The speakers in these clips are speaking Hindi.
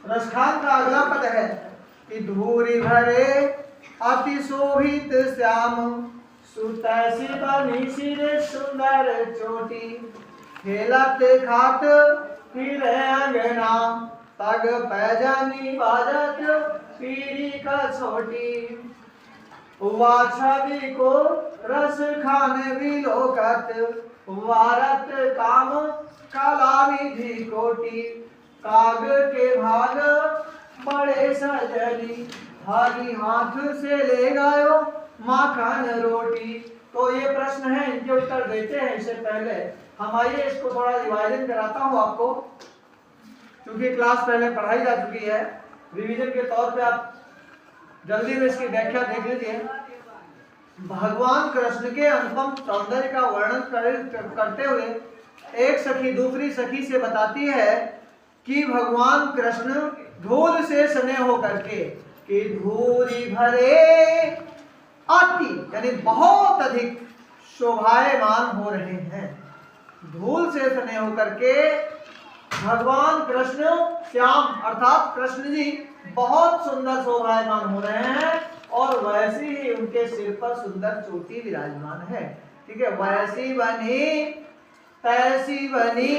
रसखान का अगला पद है कि धूरी भरे अति शोभित श्याम, सुतैसी बनी सिर सुंदर चोटी, खेलत खात फिरे अंगना, तग पैजानी बाजत पीरी का छोटी। वा छवि को रस खाने विलोकत, वारत काम कला विधि कोटि, काग के भाग बड़े सजनी, हरी हाथ से ले गयो माखन रोटी। तो ये प्रश्न है, इनके उत्तर देते हैं। इससे पहले हम आइए इसको थोड़ा रिवाइजन कराता हूँ आपको, क्योंकि क्लास पहले पढ़ाई जा चुकी है। रिवीजन के तौर पे आप जल्दी में इसकी व्याख्या देख लीजिए। भगवान कृष्ण के अनुपम सौंदर्य का वर्णन करते हुए एक सखी दूसरी सखी से बताती है कि भगवान कृष्ण धूल से सने होकर के कि धूरी भरे अति यानी बहुत अधिक शोभायमान हो रहे हैं। धूल से सने होकर के भगवान कृष्ण श्याम अर्थात कृष्ण जी बहुत सुंदर शोभायमान हो रहे हैं, और वैसे ही उनके सिर पर सुंदर चोटी विराजमान है। ठीक है, वैसी बनी तैसी बनी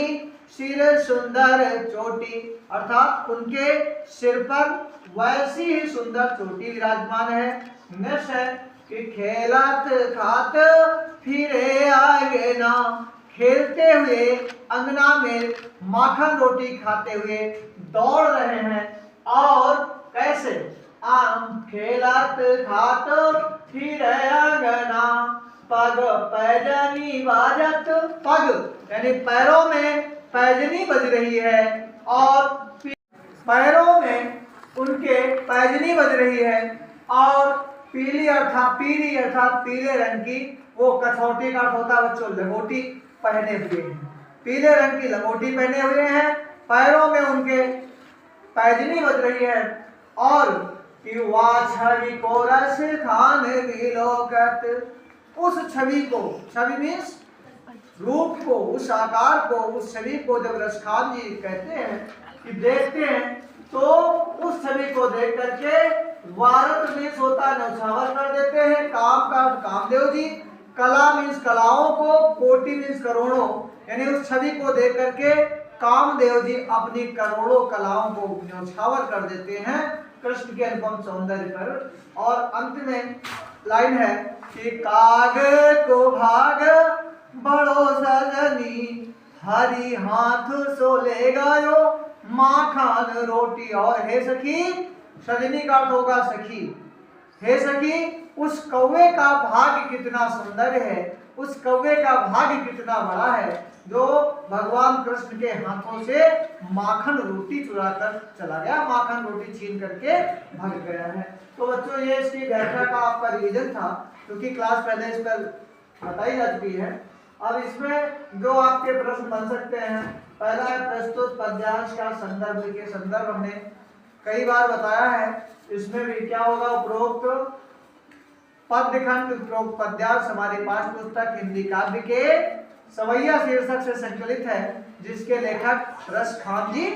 सिर सुंदर चोटी, अर्थात उनके सिर पर वैसी ही सुंदर चोटी विराजमान है। नेक्स्ट है कि खेलत खात फिरे आगे ना, खेलते हुए अंगना में माखन रोटी खाते हुए दौड़ रहे हैं। और कैसे? आम खेलत खात फिरे अंगना, पग पैजनी बाजत, पग यानी पैरों में पैजनी बज रही है, और पैरों में उनके पैजनी बज रही है, और पीली अर्थात पीले रंग की वो कसौटी का होता है बच्चों लंगोटी पहने हुए हैं। पीले रंग की लंगोटी पहने हुए हैं, पैरों में उनके पैजनी बज रही है, और कि वह छवि को रस खान विलोकत, उस छवि को, छवि मीन्स रूप को, उस आकार को, उस छवि को जब रसखान जी कहते हैं कि देखते हैं, तो उस छवि को देख करके वारत मीन्स होता है न्यौछावर कर देते हैं। काम का कामदेव जी, कला मीन्स कलाओं को, कोटि मीन्स करोड़ों, यानी उस छवि को देख करके कामदेव जी अपनी करोड़ों कलाओं को न्यौछावर कर देते हैं कृष्ण के अनुपम सौंदर्य पर। और अंत में लाइन है कि काग को भाग बड़ो सजनी, हरी हाथ सो ले गयो माखन रोटी। और हे सखी, सजनी का अर्थ होगा सखी। हे सखी, उस कौवे का भाग्य कितना सुंदर है, उस कौवे का भाग्य कितना बड़ा है जो भगवान कृष्ण के हाथों से माखन रोटी चुरा कर चला गया, माखन रोटी छीन करके भाग गया है। तो बच्चों ये इसकी व्याख्या का आपका रिवीजन था, क्योंकि क्लास पहले इस पर बताई जा चुकी है। अब इसमें जो आपके प्रश्न बन सकते हैं, पहला है प्रस्तुत पद्यांश का संदर्भ। के संदर्भ हमने कई बार बताया है, इसमें भी क्या होगा, उपरोक्त पद्यखंड उपरोक्त पद्यांश हमारी पाठ्य पुस्तक हिंदी काव्य के सवैया शीर्षक से संकलित है, जिसके लेखक रसखान जी।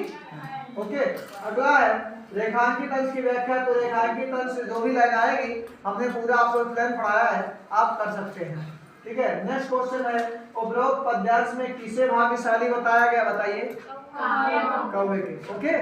ओके, अगला है रेखांकित अंश की व्याख्या। तो रेखांकित अंश जो भी लाइन आएगी हमने पूरा आपको प्लान पढ़ाया है, आप कर सकते हैं। ठीक है, नेक्स्ट क्वेश्चन है उपरोक्त पद्यांश में किसे भाग्यशाली बताया गया, बताइए। कौवे के। ओके।